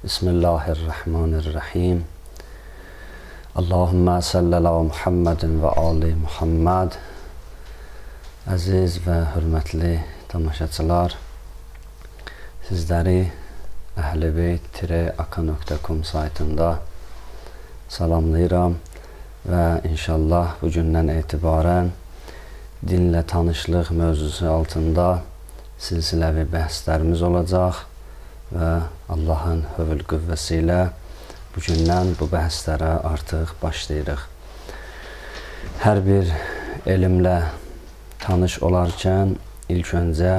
Bismillahirrahmanirrahim. Allahümme salli ala Muhammedin və ali Muhammed. Əziz və hörmətli tamaşaçılar, sizləri əhlibeyt-aka.com saytında salamlayıram və inşallah bugündən etibarən dinlə tanışlıq mövzusu altında silsiləvi bəhslərimiz olacaq və Allahın hövl qüvvəsi ilə bugündən bu bəhslərə artıq başlayırıq. Hər bir elmlə tanış olarkən ilk öncə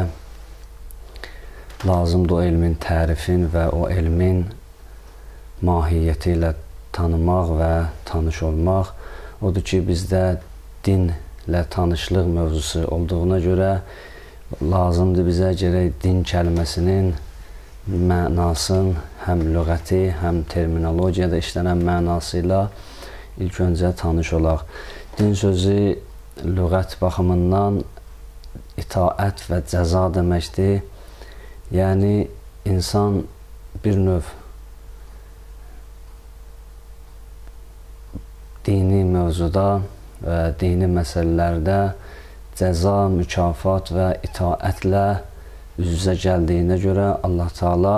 lazımdır o elmin tərifin və o elmin mahiyyəti ilə tanımaq və tanış olmaq. Odur ki, bizdə dinlə tanışlıq mövzusu olduğuna görə lazımdır bizə gərək din kəlməsinin mənasın həm lüğəti, həm terminologiyada işlənən mənası ilə ilk öncə tanış olaq. Din sözü lüğət baxımından itaət və cəza deməkdir. Yəni, insan bir növ dini mövzuda və dini məsələlərdə cəza, mükafat və itaətlə üz-üzə gəldiyinə görə Allah Teala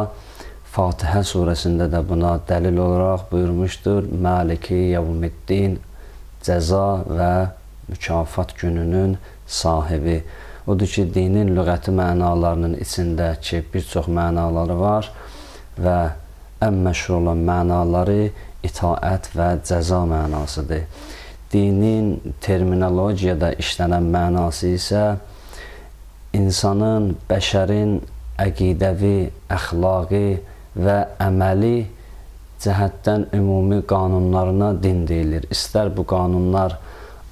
Fatihə surəsində də buna dəlil olaraq buyurmuşdur. Maliki yevmiddin, cəza və mükafat gününün sahibi. Odur ki, dinin lüğəti mənalarının içindəki bir çox mənaları var və ən məşhur olan mənaları itaət və cəza mənasıdır. Dinin terminologiyada işlənən mənası isə insanın, bəşərin əqidəvi, əxlaqi və əməli cəhətdən ümumi qanunlarına din deyilir. İstər bu qanunlar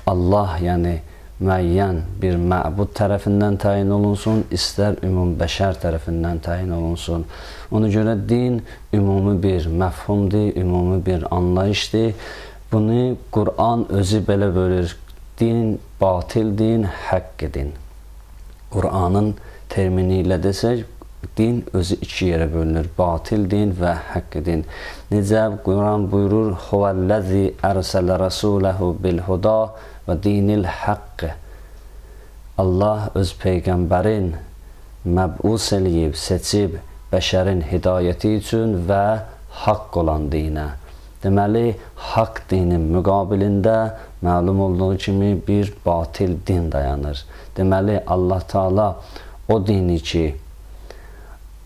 Allah, yəni müəyyən bir məbud tərəfindən təyin olunsun, istər ümum bəşər tərəfindən təyin olunsun. Ona görə din ümumi bir məfhumdur, ümumi bir anlayışdır. Bunu Qur'an özü belə bölür. Din batil din, haqq din. Qur'anın termini ilə desək, din özü iki yerə bölünür. Batil din və haqq din. Necə Qur'an buyurur, Huvəl-ləzi ərsələ rəsuləhu bil-huda və dinil haqq. Allah öz Peyğəmbərin məbus eləyib, seçib bəşərin hidayəti üçün və haqq olan dinə. Deməli, haqq dinin müqabilində məlum olduğu kimi bir batil din dayanır. Deməli, Allah Teala o dini ki,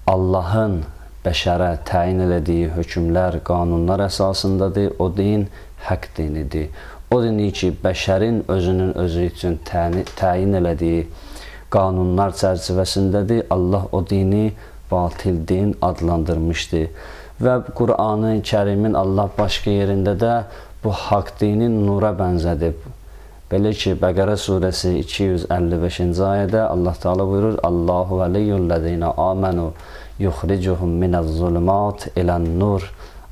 Allahın bəşərə təyin elədiyi hökmlər, qanunlar əsasındadır, o din haqq dinidir. O dini ki, bəşərin özünün özü üçün təyin elədiyi qanunlar çərçivəsindədir, Allah o dini batil din adlandırmışdır. Və Qur'an-ı Kərimin Allah başqa yerində də bu haqq dini nura bənzədib. Belə ki, Bəqərə surəsi 255-ci ayədə Allah Teala buyurur, Allahu vəliyyullezina amenu yuxricuhum minəz-zulmat ilən-nur.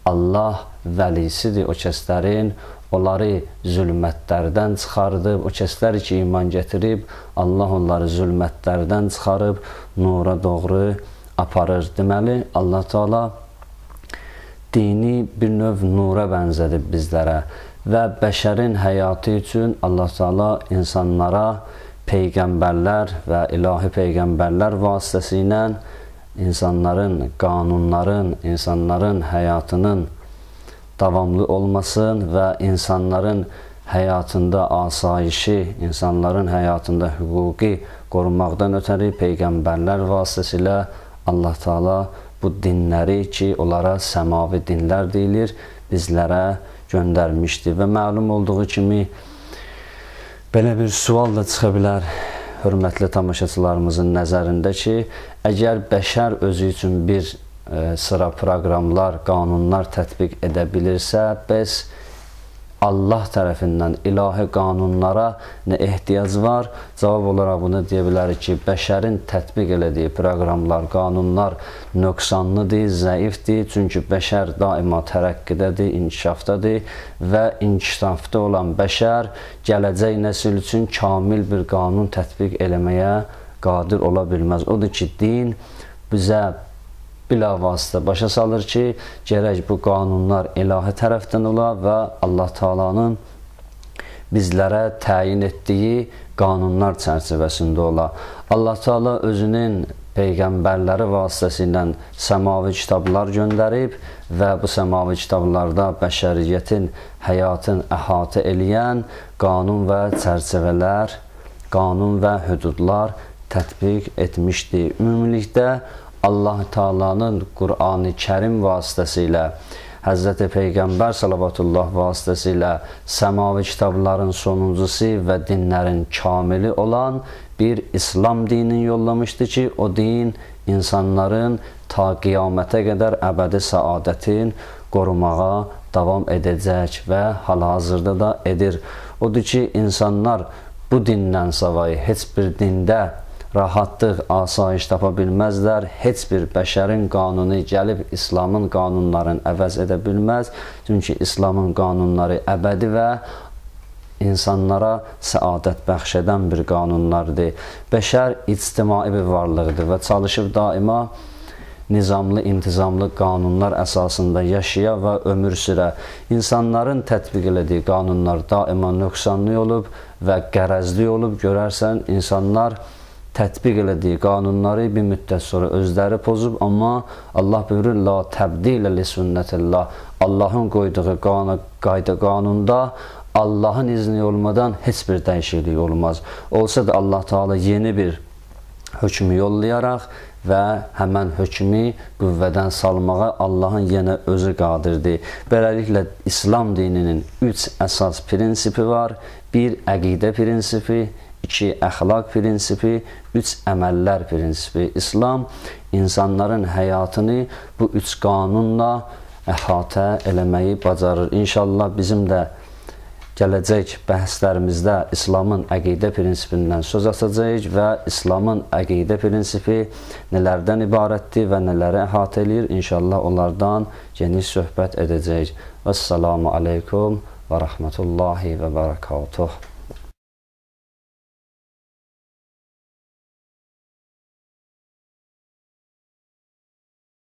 Allah vəlisidir o kəslərin, onları zülmətlərdən çıxardıb, o kəslər ki, iman gətirib, Allah onları zülmətlərdən çıxarıb, nura doğru aparır. Deməli, Allah Teala dini bir növ nura bənzədib bizlərə və bəşərin həyatı üçün Allah Teala insanlara peyğəmbərlər və ilahi peyğəmbərlər vasitəsilə insanların, qanunların, insanların həyatının davamlı olmasın və insanların həyatında asayişi, insanların həyatında hüquqi qorunmaqdan ötəri peyğəmbərlər vasitəsilə Allah Teala bu dinləri ki, onlara səmavi dinlər deyilir, bizlərə göndərmişdir. Və məlum olduğu kimi belə bir sual da çıxa bilər hörmətli tamaşaçılarımızın nəzərində ki, əgər bəşər özü üçün bir sıra proqramlar, qanunlar tətbiq edə bilirsə, bəs Allah tərəfindən ilahi qanunlara nə ehtiyac var? Cavab olaraq bunu deyə bilərik ki, bəşərin tətbiq elədiyi proqramlar, qanunlar nöqsanlıdır, zəifdir. Çünki bəşər daima tərəqqidədir, inkişafdadır və inkişafda olan bəşər gələcək nəsil üçün kamil bir qanun tətbiq eləməyə qadir ola bilməz. Odur ki, din bizə bilavasitə başa salır ki, gərək bu qanunlar ilahi tərəfdən ola və Allah Taala'nın bizlərə təyin etdiyi qanunlar çərçivəsində ola. Allah Taala özünün peyğəmbərləri vasitəsilə səmavi kitablar göndərib və bu səmavi kitablarda bəşəriyyətin həyatın əhatə eləyən qanun və çərçivələr, qanun və hüdudlar tətbiq etmişdi. Ümumilikdə Allah Taala'nın Qur'an-ı Kərim vasitəsilə, Həzrəti Peyğəmbər salavatullah vasitəsilə səmavi kitabların sonuncusu və dinlərin kamili olan bir İslam dinini yollamışdı ki, o din insanların ta qiyamətə qədər əbədi səadətin qorumağa davam edəcək və hal-hazırda da edir. Odur ki, insanlar bu dindən savayı heç bir dində rahatlıq, asayiş tapa bilməzlər. Heç bir bəşərin qanunu gəlib İslamın qanunlarını əvəz edə bilməz. Çünki İslamın qanunları əbədi və insanlara səadət bəxş edən bir qanunlardır. Bəşər ictimai bir varlıqdır və çalışıb daima nizamlı, intizamlı qanunlar əsasında yaşaya və ömür sürə. İnsanların tətbiq elədiyi qanunlar daima nöqsanlı olub və qərəzli olub. Görərsən, insanlar tətbiq elədiyi qanunları bir müddət sonra özləri pozub, amma Allah buyurur, la təbdilə li sünnətillah. Allahın qoyduğu qayda qanunda Allahın izni olmadan heç bir dəyişiklik olmaz. Olsa da Allah Taala yeni bir hökmü yollayaraq və həmən hökmü qüvvədən salmağa Allahın yenə özü qadirdir. Beləliklə, İslam dininin 3 əsas prinsipi var. 1. Əqidə prinsipi, 2. Əxlaq prinsipi, 3. Əməllər prinsipi. İslam insanların həyatını bu 3 qanunla əhatə eləməyi bacarır. İnşallah bizim də gələcək bəhslərimizdə İslamın əqidə prinsipindən söz açacağıq və İslamın əqidə prinsipi nələrdən ibarətdir və nələri əhatə eləyir. İnşallah onlardan geniş söhbət edəcəyik. Vəssalamu aleykum və rəhmətullahi və bərəkatuh.